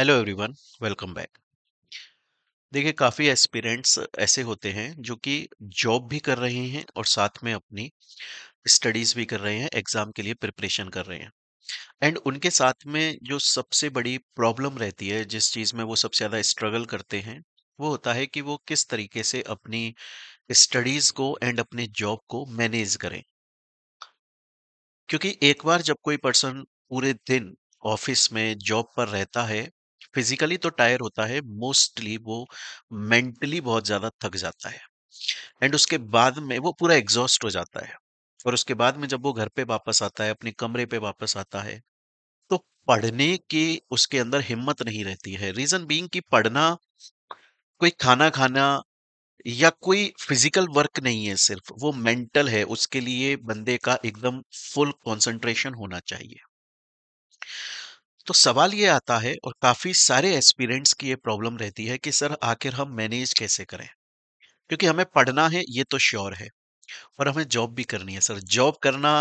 Hello everyone, welcome back. देखिए, काफ़ी aspirants ऐसे होते हैं जो कि जॉब भी कर रहे हैं और साथ में अपनी स्टडीज़ भी कर रहे हैं, एग्ज़ाम के लिए प्रिपरेशन कर रहे हैं। एंड उनके साथ में जो सबसे बड़ी प्रॉब्लम रहती है, जिस चीज़ में वो सबसे ज़्यादा स्ट्रगल करते हैं, वो होता है कि वो किस तरीके से अपनी स्टडीज़ को एंड अपने जॉब को मैनेज करें। क्योंकि एक बार जब कोई पर्सन पूरे दिन ऑफिस में जॉब पर रहता है, फिजिकली तो टायर होता है, मोस्टली वो मेंटली बहुत ज्यादा थक जाता है। एंड उसके बाद में वो पूरा एग्जॉस्ट हो जाता है। और उसके बाद में जब वो घर पे वापस आता है, अपने कमरे पे वापस आता है, तो पढ़ने की उसके अंदर हिम्मत नहीं रहती है। रीजन बीइंग कि पढ़ना कोई खाना खाना या कोई फिजिकल वर्क नहीं है, सिर्फ वो मेंटल है। उसके लिए बंदे का एकदम फुल कंसंट्रेशन होना चाहिए। तो सवाल ये आता है, और काफी सारे एस्पिरेंट्स की ये प्रॉब्लम रहती है कि सर आखिर हम मैनेज कैसे करें। क्योंकि हमें पढ़ना है, ये तो श्योर है, और हमें जॉब भी करनी है। सर जॉब करना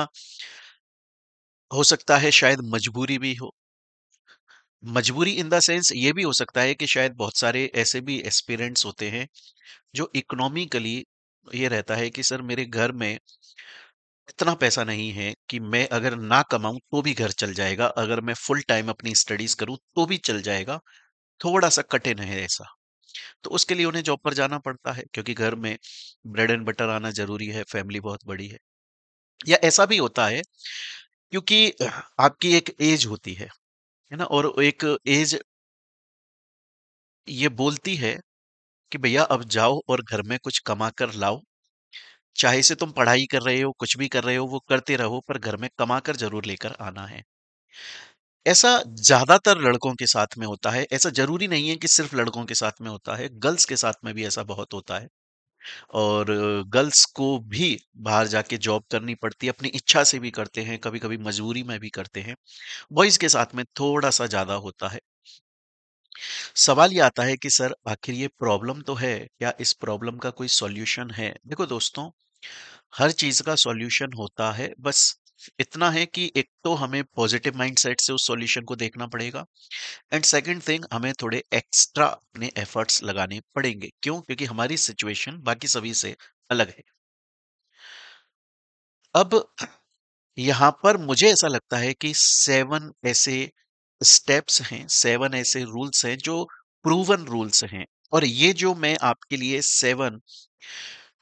हो सकता है शायद मजबूरी भी हो। मजबूरी इन द सेंस ये भी हो सकता है कि शायद बहुत सारे ऐसे भी एस्पिरेंट्स होते हैं जो इकोनॉमिकली ये रहता है कि सर मेरे घर में इतना पैसा नहीं है कि मैं अगर ना कमाऊं तो भी घर चल जाएगा, अगर मैं फुल टाइम अपनी स्टडीज करूं तो भी चल जाएगा, थोड़ा सा कठिन है ऐसा। तो उसके लिए उन्हें जॉब पर जाना पड़ता है, क्योंकि घर में ब्रेड एंड बटर आना ज़रूरी है, फैमिली बहुत बड़ी है। या ऐसा भी होता है क्योंकि आपकी एक एज होती है ना? और एक एज ये बोलती है कि भैया अब जाओ और घर में कुछ कमा कर लाओ। चाहे से तुम पढ़ाई कर रहे हो, कुछ भी कर रहे हो, वो करते रहो, पर घर में कमा कर ज़रूर लेकर आना है। ऐसा ज़्यादातर लड़कों के साथ में होता है। ऐसा ज़रूरी नहीं है कि सिर्फ़ लड़कों के साथ में होता है, गर्ल्स के साथ में भी ऐसा बहुत होता है। और गर्ल्स को भी बाहर जाके जॉब करनी पड़ती है, अपनी इच्छा से भी करते हैं, कभी-कभी मजबूरी में भी करते हैं। बॉयज़ के साथ में थोड़ा-सा ज़्यादा होता है। सवाल ये आता है कि सर आखिर ये प्रॉब्लम तो है, क्या इस प्रॉब्लम का कोई सॉल्यूशन है? देखो दोस्तों, हर चीज़ का सॉल्यूशन होता है, बस इतना है कि एक तो हमें पॉजिटिव माइंडसेट से उस सॉल्यूशन को देखना पड़ेगा, एंड सेकंड थिंग, हमें थोड़े एक्स्ट्रा अपने एफर्ट्स लगाने पड़ेंगे। क्यों? क्योंकि हमारी सिचुएशन बाकी सभी से अलग है। अब यहाँ पर मुझे ऐसा लगता है कि 7 ऐसे स्टेप्स हैं, 7 ऐसे रूल्स हैं जो प्रूवन रूल्स हैं। और ये जो मैं आपके लिए 7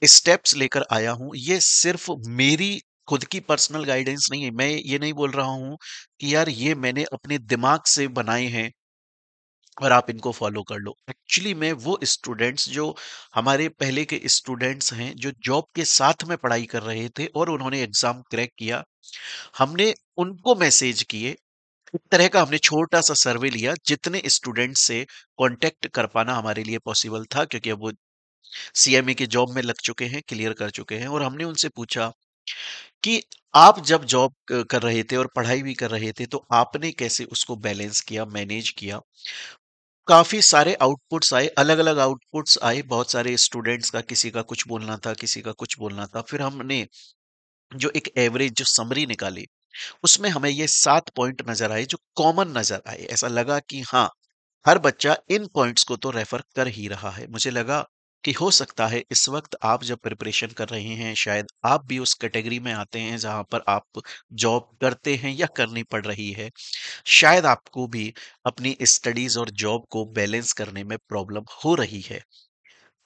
स्टेप्स लेकर आया हूँ, ये सिर्फ़ मेरी खुद की पर्सनल गाइडेंस नहीं है। मैं ये नहीं बोल रहा हूँ कि यार ये मैंने अपने दिमाग से बनाए हैं और आप इनको फॉलो कर लो। एक्चुअली में वो स्टूडेंट्स जो हमारे पहले के स्टूडेंट्स हैं, जो जॉब के साथ में पढ़ाई कर रहे थे और उन्होंने एग्ज़ाम क्रैक किया, हमने उनको मैसेज किए। एक तरह का हमने छोटा-सा सर्वे लिया, जितने स्टूडेंट्स से कॉन्टैक्ट कर पाना हमारे लिए पॉसिबल था, क्योंकि अब वो सीएमए की जॉब में लग चुके हैं, क्लियर कर चुके हैं। और हमने उनसे पूछा कि आप जब जॉब कर रहे थे और पढ़ाई भी कर रहे थे, तो आपने कैसे उसको बैलेंस किया, मैनेज किया? काफ़ी सारे आउटपुट्स आए, अलग-अलग आउटपुट्स आए, बहुत सारे स्टूडेंट्स का, किसी का कुछ बोलना था, किसी का कुछ बोलना था। फिर हमने जो एक एवरेज जो समरी निकाली, उसमें हमें ये 7 पॉइंट नज़र आए जो कॉमन नज़र आए। ऐसा लगा कि हाँ, हर बच्चा इन पॉइंट्स को तो रेफ़र कर ही रहा है। मुझे लगा कि हो सकता है इस वक़्त आप जब प्रिपरेशन कर रहे हैं, शायद आप भी उस कैटेगरी में आते हैं जहाँ पर आप जॉब करते हैं या करनी पड़ रही है। शायद आपको भी अपनी स्टडीज़ और जॉब को बैलेंस करने में प्रॉब्लम हो रही है।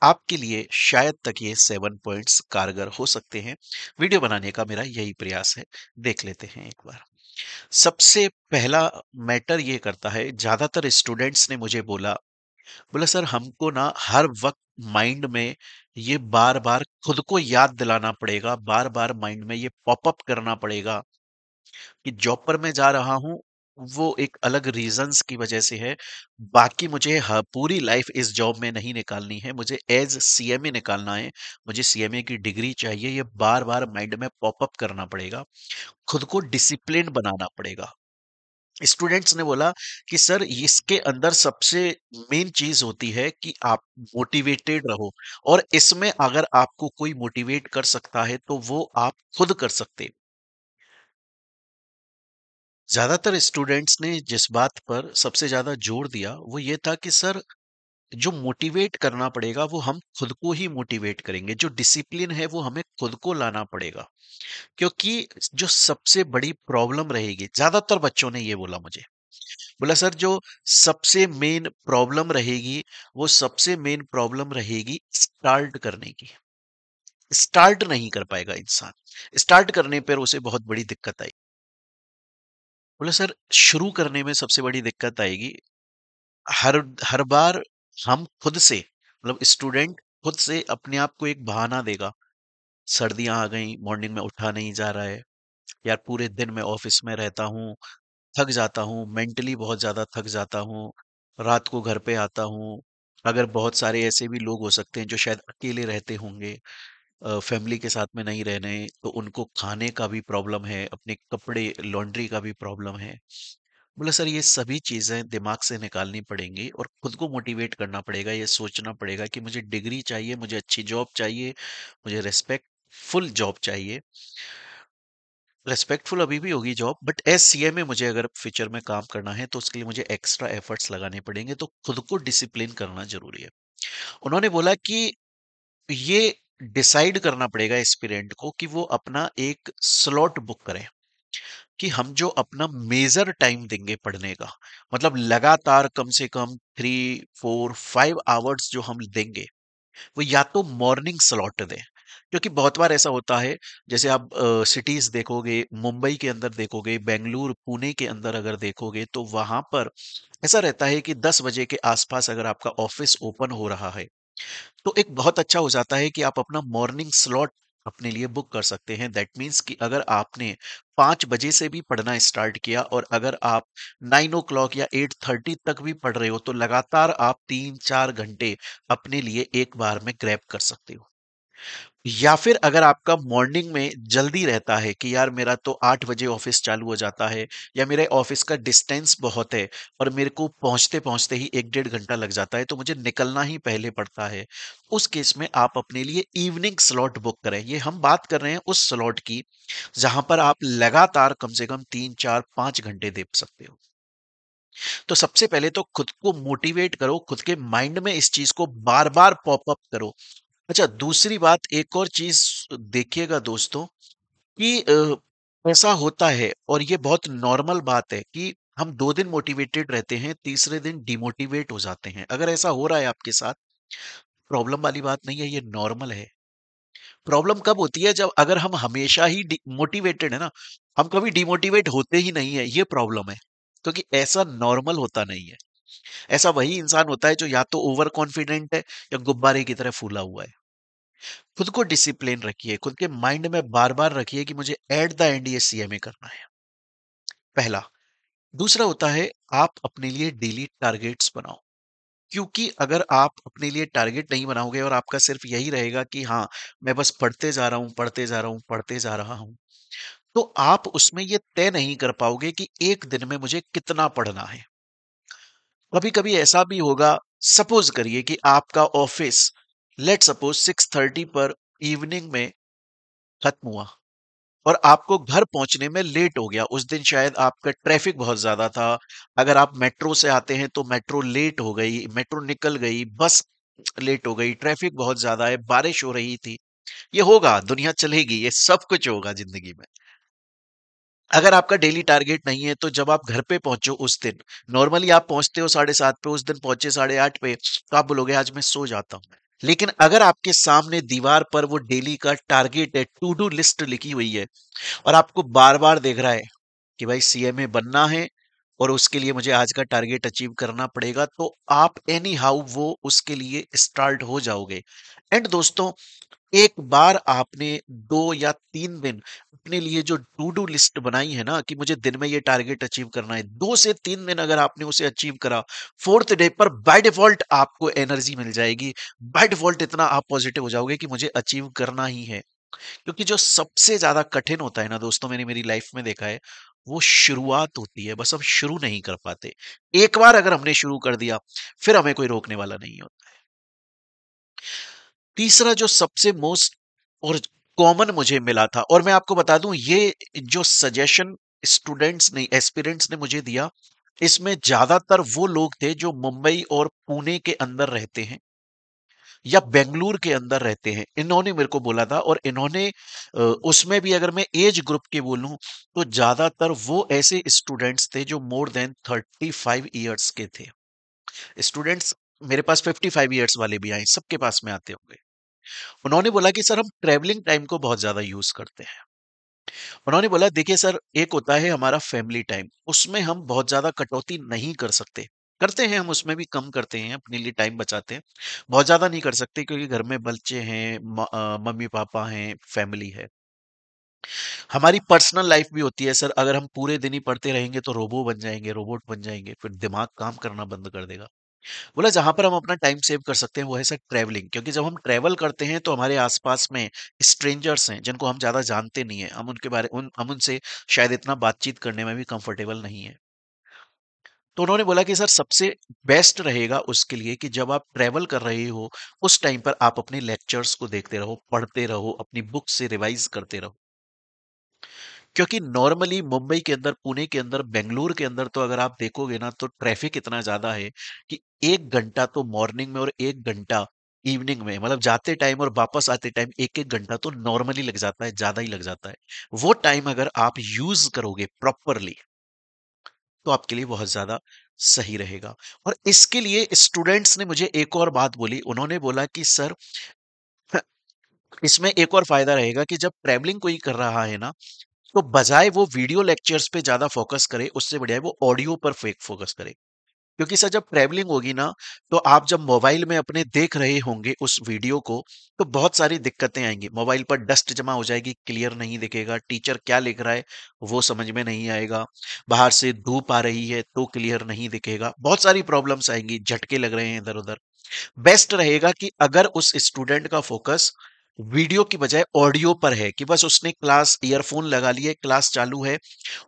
आपके लिए शायद तक ये 7 पॉइंट्स कारगर हो सकते हैं। वीडियो बनाने का मेरा यही प्रयास है। देख लेते हैं एक बार। सबसे पहला मैटर ये करता है, ज़्यादातर स्टूडेंट्स ने मुझे बोला, सर हमको ना हर वक़्त माइंड में ये बार-बार खुद को याद दिलाना पड़ेगा, बार-बार माइंड में ये पॉप अप करना पड़ेगा कि जॉब पर मैं जा रहा हूँ, वो एक अलग रीज़न्स की वजह से है। बाकी मुझे पूरी लाइफ़ इस जॉब में नहीं निकालनी है, मुझे एज़ सीएमए निकालना है, मुझे सीएमए की डिग्री चाहिए, ये बार-बार माइंड में पॉप अप करना पड़ेगा, खुद को डिसिप्लिन्ड बनाना पड़ेगा। स्टूडेंट्स ने बोला कि सर इसके अंदर सबसे मेन चीज़ होती है कि आप मोटिवेटेड रहो, और इसमें अगर आपको कोई मोटिवेट कर सकता है, तो वो आप खुद कर सकते। ज़्यादातर स्टूडेंट्स ने जिस बात पर सबसे ज़्यादा जोर दिया, वो ये था कि सर जो मोटिवेट करना पड़ेगा वो हम खुद को ही मोटिवेट करेंगे। जो डिसिप्लिन है वो हमें खुद को लाना पड़ेगा। क्योंकि जो सबसे बड़ी प्रॉब्लम रहेगी, ज़्यादातर बच्चों ने ये बोला मुझे। बोला सर जो सबसे मेन प्रॉब्लम रहेगी, वो सबसे मेन प्रॉब्लम रहेगी स्टार्ट करने की। स्टार्ट नहीं कर पाएगा इंसान। स्टार्ट करने पर उसे बहुत बड़ी दिक्कत आई। बोला सर शुरू करने में सबसे बड़ी दिक्कत आएगी। हर हर बार हम खुद से मतलब स्टूडेंट खुद से अपने आप को एक बहाना देगा। सर्दियाँ आ गई, मॉर्निंग में उठा नहीं जा रहा है। यार पूरे दिन मैं ऑफिस में रहता हूँ, थक जाता हूँ, मेंटली बहुत ज़्यादा थक जाता हूँ। रात को घर पे आता हूँ। अगर बहुत सारे ऐसे भी लोग हो सकते हैं जो शायद अकेले रहते होंगे, फैमिली के साथ में नहीं रह रहे, तो उनको खाने का भी प्रॉब्लम है, अपने कपड़े लॉन्ड्री का भी प्रॉब्लम है। बोला सर ये सभी चीज़ें दिमाग से निकालनी पड़ेंगी और खुद को मोटिवेट करना पड़ेगा, ये सोचना पड़ेगा कि मुझे डिग्री चाहिए, मुझे अच्छी जॉब चाहिए, मुझे रिस्पेक्टफुल जॉब चाहिए। रिस्पेक्टफुल अभी भी होगी जॉब, बट एज सीएमए मुझे अगर फ्यूचर में काम करना है तो उसके लिए मुझे एक्स्ट्रा एफर्ट्स लगाने पड़ेंगे, तो खुद को डिसिप्लिन करना जरूरी है। उन्होंने बोला कि ये डिसाइड करना पड़ेगा एस्पिरेंट को कि वो अपना एक स्लॉट बुक करें, कि हम जो अपना मेजर टाइम देंगे पढ़ने का, मतलब लगातार कम से कम 3 4 5 आवर्स जो हम देंगे, वो या तो मॉर्निंग स्लॉट दें। क्योंकि बहुत बार ऐसा होता है, जैसे आप सिटीज देखोगे, मुंबई के अंदर देखोगे, बेंगलुरु पुणे के अंदर अगर देखोगे, तो वहां पर ऐसा रहता है कि 10 बजे के आसपास अगर आपका ऑफिस ओपन हो रहा है, तो एक बहुत अच्छा हो जाता है कि आप अपना मॉर्निंग स्लॉट अपने लिए बुक कर सकते हैं। दैट मीन्स कि अगर आपने 5 बजे से भी पढ़ना स्टार्ट किया और अगर आप 9 o'clock या 8:30 तक भी पढ़ रहे हो, तो लगातार आप 3 4 घंटे अपने लिए एक बार में ग्रैब कर सकते हो। या फिर अगर आपका मॉर्निंग में जल्दी रहता है कि यार मेरा तो 8 बजे ऑफिस चालू हो जाता है, या मेरे ऑफिस का डिस्टेंस बहुत है और मेरे को पहुंचते पहुंचते ही 1 1.5 घंटा लग जाता है, तो मुझे निकलना ही पहले पड़ता है। उस केस में आप अपने लिए इवनिंग स्लॉट बुक करें। ये हम बात कर रहे हैं उस स्लॉट की जहां पर आप लगातार कम से कम 3 4 5 घंटे दे सकते हो। तो सबसे पहले तो खुद को मोटिवेट करो, खुद के माइंड में इस चीज को बार बार पॉप अप करो। अच्छा, दूसरी बात एक और चीज देखिएगा दोस्तों, कि ऐसा होता है और ये बहुत नॉर्मल बात है कि हम 2 दिन मोटिवेटेड रहते हैं, तीसरे दिन डिमोटिवेट हो जाते हैं। अगर ऐसा हो रहा है आपके साथ, प्रॉब्लम वाली बात नहीं है, ये नॉर्मल है। प्रॉब्लम कब होती है, जब अगर हम हमेशा ही मोटिवेटेड है ना, हम कभी डिमोटिवेट होते ही नहीं है, ये प्रॉब्लम है। क्योंकि ऐसा नॉर्मल होता नहीं है। ऐसा वही इंसान होता है जो या तो ओवर कॉन्फिडेंट है या गुब्बारे की तरह फूला हुआ है। खुद को डिसिप्लिन रखिए, खुद के माइंड में बार बार रखिए कि मुझे एट द एंड ये सीएमए करना है, पहला। दूसरा होता है, आप अपने लिए डेली टारगेट्स बनाओ। क्योंकि अगर आप अपने लिए टारगेट नहीं बनाओगे और आपका सिर्फ यही रहेगा कि हाँ, मैं बस पढ़ते जा रहा हूँ, पढ़ते जा रहा हूँ, पढ़ते जा रहा हूँ, तो आप उसमें ये तय नहीं कर पाओगे कि एक दिन में मुझे कितना पढ़ना है। कभी कभी ऐसा भी होगा, सपोज करिए कि आपका ऑफिस लेट सपोज 6:30 पर इवनिंग में खत्म हुआ और आपको घर पहुंचने में लेट हो गया। उस दिन शायद आपका ट्रैफिक बहुत ज्यादा था। अगर आप मेट्रो से आते हैं तो मेट्रो लेट हो गई, मेट्रो निकल गई, बस लेट हो गई, ट्रैफिक बहुत ज्यादा है, बारिश हो रही थी। ये होगा, दुनिया चलेगी, ये सब कुछ होगा जिंदगी में। अगर आपका डेली टारगेट नहीं है, तो जब आप घर पे पहुंचो उस दिन, नॉर्मली आप पहुंचते हो 7:30 पे, उस दिन पहुंचे 8:30 पे, तो आप बोलोगे आज मैं सो जाता हूँ। लेकिन अगर आपके सामने दीवार पर वो डेली का टारगेट है, टू डू लिस्ट लिखी हुई है, और आपको बार बार देख रहा है कि भाई सीएमए बनना है और उसके लिए मुझे आज का टारगेट अचीव करना पड़ेगा, तो आप एनी हाउ वो उसके लिए स्टार्ट हो जाओगे। एंड दोस्तों, एक बार आपने 2 या 3 दिन अपने लिए जो टू डू लिस्ट बनाई है ना, कि मुझे दिन में ये टारगेट अचीव करना है, 2 से 3 दिन अगर आपने उसे अचीव करा, फोर्थ डे पर बाय डिफॉल्ट आपको एनर्जी मिल जाएगी। बाय डिफॉल्ट इतना आप पॉजिटिव हो जाओगे कि मुझे अचीव करना ही है। क्योंकि जो सबसे ज्यादा कठिन होता है ना दोस्तों, मैंने मेरी लाइफ में देखा है, वो शुरुआत होती है। बस हम शुरू नहीं कर पाते। एक बार अगर हमने शुरू कर दिया, फिर हमें कोई रोकने वाला नहीं होता। तीसरा जो सबसे मोस्ट और कॉमन मुझे मिला था, और मैं आपको बता दूं, ये जो सजेशन स्टूडेंट्स ने, एस्पिरेंट्स ने मुझे दिया, इसमें ज्यादातर वो लोग थे जो मुंबई और पुणे के अंदर रहते हैं या बेंगलुरु के अंदर रहते हैं। इन्होंने मेरे को बोला था, और इन्होंने उसमें भी अगर मैं एज ग्रुप के बोलूं तो ज्यादातर वो ऐसे स्टूडेंट्स थे जो मोर देन 35 ईयर्स के थे। स्टूडेंट्स मेरे पास 55 ईयर्स वाले भी आए, सबके पास में आते होंगे। उन्होंने बोला कि सर हम ट्रेवलिंग टाइम को बहुत ज्यादा यूज करते हैं। उन्होंने बोला देखिए सर, एक होता है हमारा फैमिली टाइम, उसमें हम बहुत ज्यादा कटौती नहीं कर सकते। करते हैं हम, उसमें भी कम करते हैं, अपने लिए टाइम बचाते हैं। बहुत ज्यादा नहीं कर सकते क्योंकि घर में बच्चे हैं, मम्मी पापा हैं, फैमिली है। हमारी पर्सनल लाइफ भी होती है सर, अगर हम पूरे दिन ही पढ़ते रहेंगे तो रोबो बन जाएंगे, रोबोट बन जाएंगे, फिर दिमाग काम करना बंद कर देगा। बोला जहां पर हम अपना टाइम सेव कर सकते हैं वो है सर ट्रैवलिंग, क्योंकि जब हम ट्रैवल करते हैं तो हमारे आसपास में स्ट्रेंजर्स हैं जिनको हम ज्यादा जानते नहीं है, हम उनसे शायद इतना बातचीत करने में भी कंफर्टेबल नहीं है। तो उन्होंने बोला कि सर सबसे बेस्ट रहेगा उसके लिए कि जब आप ट्रैवल कर रहे हो उस टाइम पर आप अपने लेक्चर्स को देखते रहो, पढ़ते रहो, अपनी बुक से रिवाइज करते रहो। क्योंकि नॉर्मली मुंबई के अंदर, पुणे के अंदर, बेंगलुरु के अंदर तो अगर आप देखोगे ना तो ट्रैफिक इतना ज्यादा है कि 1 घंटा तो मॉर्निंग में और 1 घंटा इवनिंग में, मतलब जाते टाइम और वापस आते टाइम, एक एक घंटा तो नॉर्मली लग जाता है, ज्यादा ही लग जाता है। वो टाइम अगर आप यूज करोगे प्रॉपरली तो आपके लिए बहुत ज्यादा सही रहेगा। और इसके लिए स्टूडेंट्स ने मुझे एक और बात बोली, उन्होंने बोला कि सर इसमें एक और फायदा रहेगा कि जब ट्रैवलिंग कोई कर रहा है ना, तो बजाय वो वीडियो लेक्चर्स पे ज्यादा फोकस करे, उससे बढ़िया है वो ऑडियो पर फेक फोकस करे। क्योंकि सर जब ट्रैवलिंग होगी ना, तो आप जब मोबाइल में अपने देख रहे होंगे उस वीडियो को, तो बहुत सारी दिक्कतें आएंगी। मोबाइल पर डस्ट जमा हो जाएगी, क्लियर नहीं दिखेगा, टीचर क्या लिख रहा है वो समझ में नहीं आएगा, बाहर से धूप आ रही है तो क्लियर नहीं दिखेगा, बहुत सारी प्रॉब्लम्स आएंगी, झटके लग रहे हैं इधर उधर। बेस्ट रहेगा कि अगर उस स्टूडेंट का फोकस वीडियो की बजाय ऑडियो पर है, कि बस उसने क्लास ईयरफोन लगा लिए, क्लास चालू है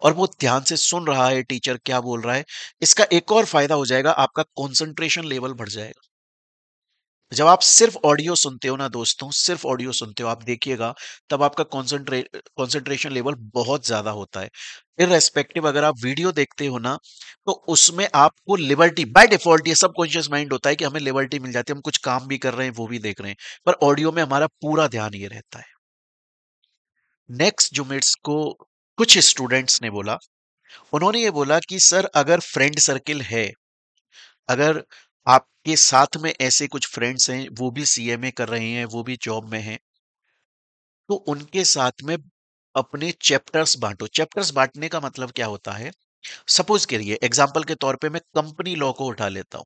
और वो ध्यान से सुन रहा है टीचर क्या बोल रहा है। इसका एक और फायदा हो जाएगा, आपका कंसंट्रेशन लेवल बढ़ जाएगा। जब आप सिर्फ ऑडियो सुनते हो ना दोस्तों, सिर्फ ऑडियो सुनते हो, आप देखिएगा, तब आपका कंसंट्रेशन लेवल बहुत ज्यादा होता है। इररेस्पेक्टिव अगर आप वीडियो देखते हो ना, तो उसमें आपको लिबर्टी बाय डिफॉल्ट, ये सबकॉन्शियस माइंड होता है कि हमें लिबर्टी मिल जाती है, हम कुछ काम भी कर रहे हैं वो भी देख रहे हैं, पर ऑडियो में हमारा पूरा ध्यान ये रहता है। नेक्स्ट जो मेट्स को कुछ स्टूडेंट्स ने बोला, उन्होंने ये बोला कि सर अगर फ्रेंड सर्किल है, अगर आपके साथ में ऐसे कुछ फ्रेंड्स हैं वो भी सीएमए कर रहे हैं, वो भी जॉब में हैं, तो उनके साथ में अपने चैप्टर्स बांटो। चैप्टर्स बांटने का मतलब क्या होता है, सपोज करिए एग्जांपल के तौर पे मैं कंपनी लॉ को उठा लेता हूं।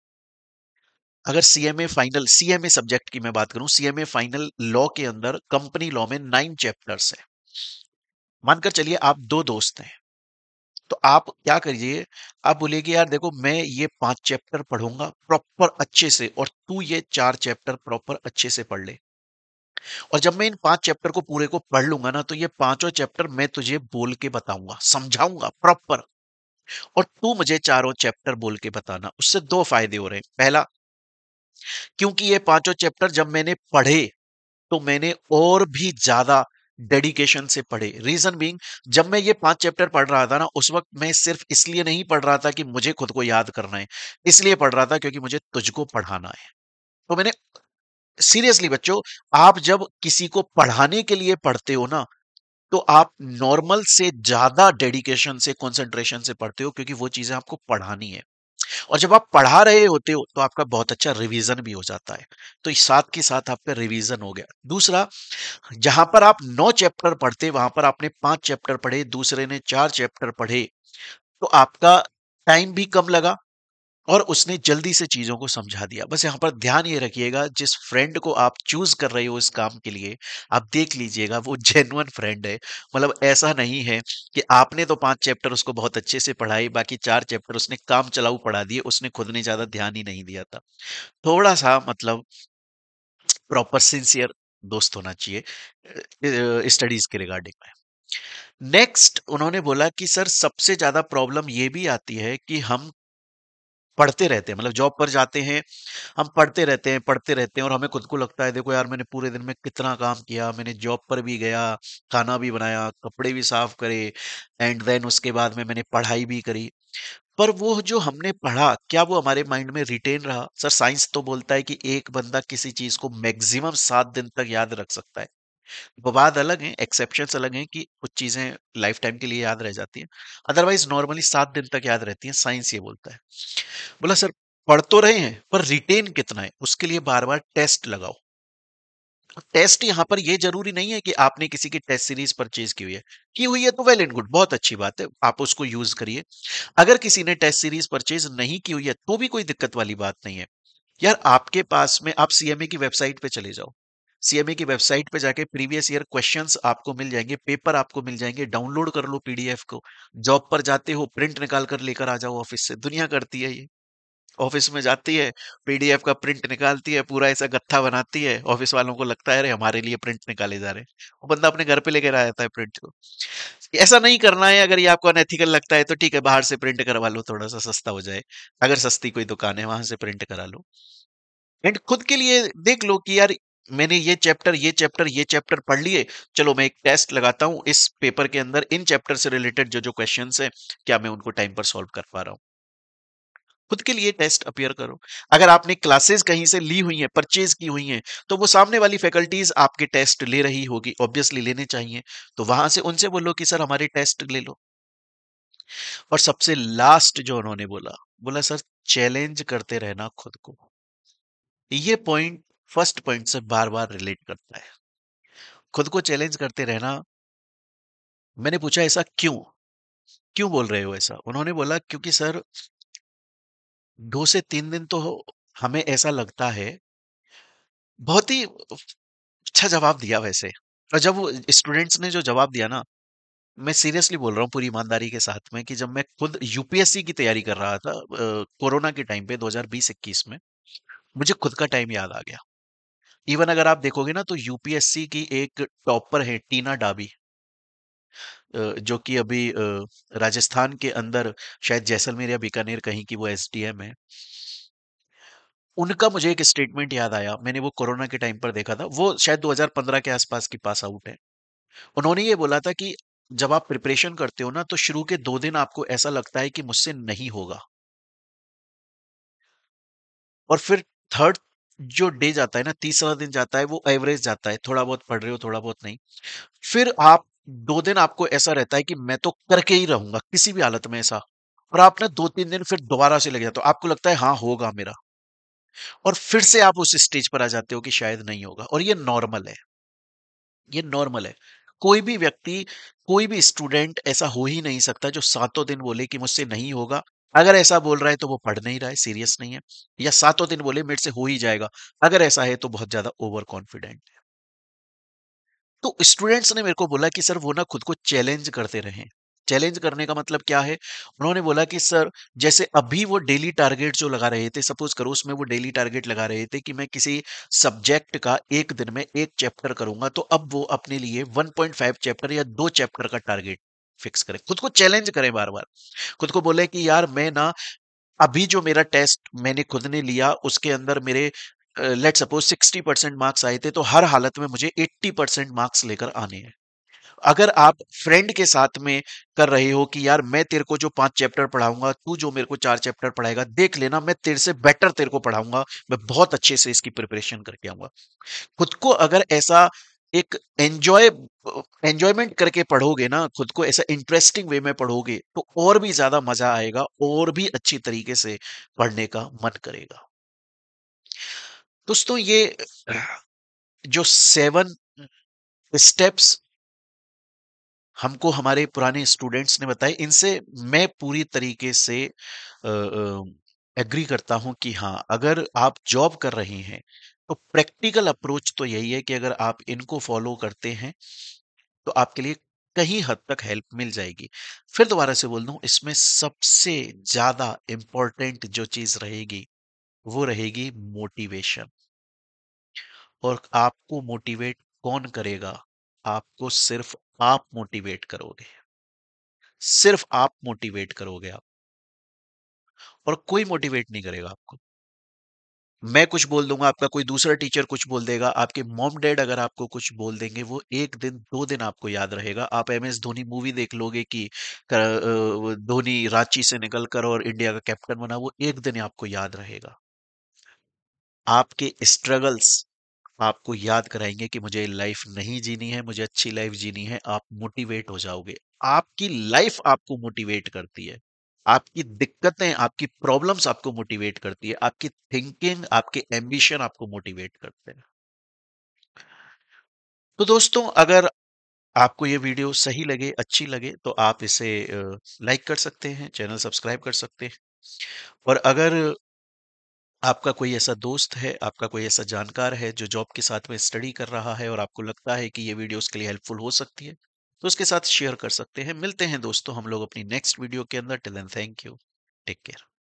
अगर सीएमए फाइनल, सीएमए सब्जेक्ट की मैं बात करूं, सीएमए फाइनल लॉ के अंदर कंपनी लॉ में 9 चैप्टर्स है। मानकर चलिए आप दो दोस्त हैं, तो आप क्या करिए, आप बोलिए कि यार देखो मैं ये 5 चैप्टर पढ़ूंगा प्रॉपर अच्छे से, और तू ये 4 चैप्टर प्रॉपर अच्छे से पढ़ ले। और जब मैं इन 5 चैप्टर को पूरे को पढ़ लूंगा ना, तो ये पांचों चैप्टर मैं तुझे बोल के बताऊंगा, समझाऊंगा प्रॉपर, और तू मुझे चारों चैप्टर बोल के बताना। उससे दो फायदे हो रहे हैं। पहला, क्योंकि ये पांचों चैप्टर जब मैंने पढ़े तो मैंने और भी ज्यादा डेडिकेशन से पढ़े। रीजन बीइंग, जब मैं ये 5 चैप्टर पढ़ रहा था ना, उस वक्त मैं सिर्फ इसलिए नहीं पढ़ रहा था कि मुझे खुद को याद करना है, इसलिए पढ़ रहा था क्योंकि मुझे तुझको पढ़ाना है। तो मैंने, सीरियसली बच्चों, आप जब किसी को पढ़ाने के लिए पढ़ते हो ना, तो आप नॉर्मल से ज्यादा डेडिकेशन से, कंसंट्रेशन से पढ़ते हो, क्योंकि वो चीजें आपको पढ़ानी है। और जब आप पढ़ा रहे होते हो तो आपका बहुत अच्छा रिवीजन भी हो जाता है। तो इस साथ के साथ आपका रिवीजन हो गया। दूसरा, जहां पर आप 9 चैप्टर पढ़ते, वहां पर आपने 5 चैप्टर पढ़े, दूसरे ने 4 चैप्टर पढ़े, तो आपका टाइम भी कम लगा और उसने जल्दी से चीजों को समझा दिया। बस यहाँ पर ध्यान ये रखिएगा, जिस फ्रेंड को आप चूज कर रहे हो इस काम के लिए, आप देख लीजिएगा वो जेन्युइन फ्रेंड है। मतलब ऐसा नहीं है कि आपने तो 5 चैप्टर उसको बहुत अच्छे से पढ़ाई, बाकी 4 चैप्टर उसने काम चलाऊ पढ़ा दिए, उसने खुद ने ज्यादा ध्यान ही नहीं दिया था। थोड़ा सा मतलब प्रॉपर सिंसियर दोस्त होना चाहिए स्टडीज के रिगार्डिंग में। नेक्स्ट उन्होंने बोला कि सर सबसे ज्यादा प्रॉब्लम ये भी आती है कि हम पढ़ते रहते हैं, मतलब जॉब पर जाते हैं, हम पढ़ते रहते हैं और हमें खुद को लगता है देखो यार मैंने पूरे दिन में कितना काम किया, मैंने जॉब पर भी गया, खाना भी बनाया, कपड़े भी साफ करे, एंड देन उसके बाद में मैंने पढ़ाई भी करी। पर वो जो हमने पढ़ा, क्या वो हमारे माइंड में रिटेन रहा? सर साइंस तो बोलता है कि एक बंदा किसी चीज को मैक्सिमम 7 दिन तक याद रख सकता है। विवाद अलग हैं, एक्सेप्शंस अलग हैं कि कुछ चीजें लाइफ टाइम के लिए याद रह जाती हैं, अदरवाइज नॉर्मली 7 दिन तक याद रहती हैं, साइंस ये बोलता है। बोला सर पढ़ तो रहे हैं पर रिटेन कितना है, उसके लिए बार बार टेस्ट लगाओ। टेस्ट यहाँ पर ये जरूरी नहीं है कि आपने किसी की टेस्ट सीरीज परचेज की हुई है तो वेल एंड गुड, बहुत अच्छी बात है, आप उसको यूज करिए। अगर किसी ने टेस्ट सीरीज परचेज नहीं की हुई है तो भी कोई दिक्कत वाली बात नहीं है। यार आपके पास में, आप सीएमए की वेबसाइट पे चले जाओ, सीएमए की वेबसाइट पे जाके प्रीवियस ईयर क्वेश्चंस आपको मिल जाएंगे, पेपर आपको मिल जाएंगे, डाउनलोड कर लो पीडीएफ को। जॉब पर जाते हो प्रिंट निकाल कर लेकर आ जाओ ऑफिस से, दुनिया करती है ये। ऑफिस में जाती है, पीडीएफ का प्रिंट निकालती है, पूरा ऐसा गत्था बनाती है, ऑफिस वालों को लगता है अरे हमारे लिए प्रिंट निकाले जा रहे हैं, वो बंदा अपने घर पे लेकर आ जाता है प्रिंट को। ऐसा नहीं करना है, अगर ये आपको अनएथिकल लगता है तो ठीक है, बाहर से प्रिंट करवा लो, थोड़ा सा सस्ता हो जाए, अगर सस्ती कोई दुकान है वहां से प्रिंट करा लो। एंड खुद के लिए देख लो कि यार मैंने ये चैप्टर पढ़ लिए, चलो मैं एक टेस्ट लगाता हूँ इस पेपर के अंदर, इन चैप्टर से रिलेटेड जो जो क्वेश्चंस है, क्या मैं उनको टाइम पर सॉल्व कर पा रहा हूँ। खुद के लिए टेस्ट अपियर करो। अगर आपने क्लासेस कहीं से ली हुई हैं, परचेज की हुई हैं, तो वो सामने वाली फैकल्टीज आपके टेस्ट ले रही होगी, ऑब्वियसली लेने चाहिए, तो वहां से उनसे बोलो कि सर हमारे टेस्ट ले लो। और सबसे लास्ट जो उन्होंने बोला, बोला सर चैलेंज करते रहना खुद को। ये पॉइंट फर्स्ट पॉइंट से बार बार रिलेट करता है, खुद को चैलेंज करते रहना। मैंने पूछा ऐसा क्यों, क्यों बोल रहे हो ऐसा? उन्होंने बोला क्योंकि सर 2 से 3 दिन तो हमें ऐसा लगता है, बहुत ही अच्छा जवाब दिया वैसे। और जब वो स्टूडेंट्स ने जो जवाब दिया ना, मैं सीरियसली बोल रहा हूँ पूरी ईमानदारी के साथ में, कि जब मैं खुद यूपीएससी की तैयारी कर रहा था कोरोना के टाइम पे 2020-21 में, मुझे खुद का टाइम याद आ गया। इवन अगर आप देखोगे ना तो यूपीएससी की एक टॉपर है टीना डाबी, जो कि अभी राजस्थान के अंदर शायद जैसलमेर या बीकानेर कहीं की वो एसडीएम है। उनका मुझे एक स्टेटमेंट याद आया, मैंने वो कोरोना के टाइम पर देखा था, वो शायद 2015 के आसपास की पास आउट है। उन्होंने ये बोला था कि जब आप प्रिपरेशन करते हो ना तो शुरू के 2 दिन आपको ऐसा लगता है कि मुझसे नहीं होगा, और फिर थर्ड जो डे जाता है ना, तीसरा दिन जाता है, वो एवरेज जाता है, थोड़ा बहुत पढ़ रहे हो थोड़ा बहुत नहीं। फिर आप 2 दिन आपको ऐसा रहता है कि मैं तो करके ही रहूंगा किसी भी हालत में ऐसा, और आप ना 2-3 दिन फिर दोबारा से लग जाते हो, आपको लगता है हाँ होगा मेरा, और फिर से आप उस स्टेज पर आ जाते हो कि शायद नहीं होगा, और ये नॉर्मल है, ये नॉर्मल है। कोई भी व्यक्ति, कोई भी स्टूडेंट ऐसा हो ही नहीं सकता जो सातों दिन बोले कि मुझसे नहीं होगा। अगर ऐसा बोल रहा है तो वो पढ़ नहीं रहा है, सीरियस नहीं है, या सातों दिन बोले मेरे से हो ही जाएगा, अगर ऐसा है तो बहुत ज्यादा ओवर कॉन्फिडेंट। तो स्टूडेंट्स ने मेरे को बोला कि सर वो ना खुद को चैलेंज करते रहे। चैलेंज करने का मतलब क्या है? उन्होंने बोला कि सर जैसे अभी वो डेली टारगेट जो लगा रहे थे, सपोज करो उसमें वो डेली टारगेट लगा रहे थे कि मैं किसी सब्जेक्ट का एक दिन में एक चैप्टर करूंगा, तो अब वो अपने लिए 1.5 चैप्टर या 2 चैप्टर का टारगेट फिक्स करें, खुद को चैलेंज करें बार बार। खुद को बोले कि यार मैं ना, अभी जो मेरा टेस्ट मैंने खुद ने लिया उसके अंदर मेरे लेट सपोज 60% मार्क्स आए थे, तो हर हालत में मुझे 80% मार्क्स लेकर आने हैं। अगर आप फ्रेंड के साथ में कर रहे हो कि यार मैं तेरे को जो 5 चैप्टर पढ़ाऊंगा, तू जो मेरे को 4 चैप्टर पढ़ाएगा, देख लेना मैं तेरे से बेटर तेरे को पढ़ाऊंगा, मैं बहुत अच्छे से इसकी प्रिपरेशन करके आऊंगा। खुद को अगर ऐसा एक एंजॉयमेंट करके पढ़ोगे ना, खुद को ऐसा इंटरेस्टिंग वे में पढ़ोगे, तो और भी ज्यादा मजा आएगा, और भी अच्छी तरीके से पढ़ने का मन करेगा। दोस्तों ये जो 7 स्टेप्स हमको हमारे पुराने स्टूडेंट्स ने बताए, इनसे मैं पूरी तरीके से एग्री करता हूं कि हाँ, अगर आप जॉब कर रहे हैं तो प्रैक्टिकल अप्रोच तो यही है कि अगर आप इनको फॉलो करते हैं तो आपके लिए कहीं हद तक हेल्प मिल जाएगी। फिर दोबारा से बोल दूं, इसमें सबसे ज्यादा इंपॉर्टेंट जो चीज रहेगी वो रहेगी मोटिवेशन। और आपको मोटिवेट कौन करेगा? आपको सिर्फ आप मोटिवेट करोगे, सिर्फ आप मोटिवेट करोगे आप। और कोई मोटिवेट नहीं करेगा आपको। मैं कुछ बोल दूंगा, आपका कोई दूसरा टीचर कुछ बोल देगा, आपके मॉम डैड अगर आपको कुछ बोल देंगे, वो एक दिन 2 दिन आपको याद रहेगा। आप MS धोनी मूवी देख लोगे कि धोनी रांची से निकलकर और इंडिया का कैप्टन बना, वो एक दिन आपको याद रहेगा। आपके स्ट्रगल्स आपको याद कराएंगे कि मुझे लाइफ नहीं जीनी है, मुझे अच्छी लाइफ जीनी है। आप मोटिवेट हो जाओगे। आपकी लाइफ आपको मोटिवेट करती है। आपकी दिक्कतें, आपकी प्रॉब्लम्स आपको मोटिवेट करती है। आपकी थिंकिंग, आपके एम्बिशन आपको मोटिवेट करते हैं। तो दोस्तों, अगर आपको ये वीडियो सही लगे, अच्छी लगे, तो आप इसे लाइक कर सकते हैं, चैनल सब्सक्राइब कर सकते हैं। और अगर आपका कोई ऐसा दोस्त है, आपका कोई ऐसा जानकार है जो जॉब के साथ में स्टडी कर रहा है और आपको लगता है कि ये वीडियो उसके लिए हेल्पफुल हो सकती है, तो उसके साथ शेयर कर सकते हैं। मिलते हैं दोस्तों हम लोग अपनी नेक्स्ट वीडियो के अंदर। Till then, thank you, take care.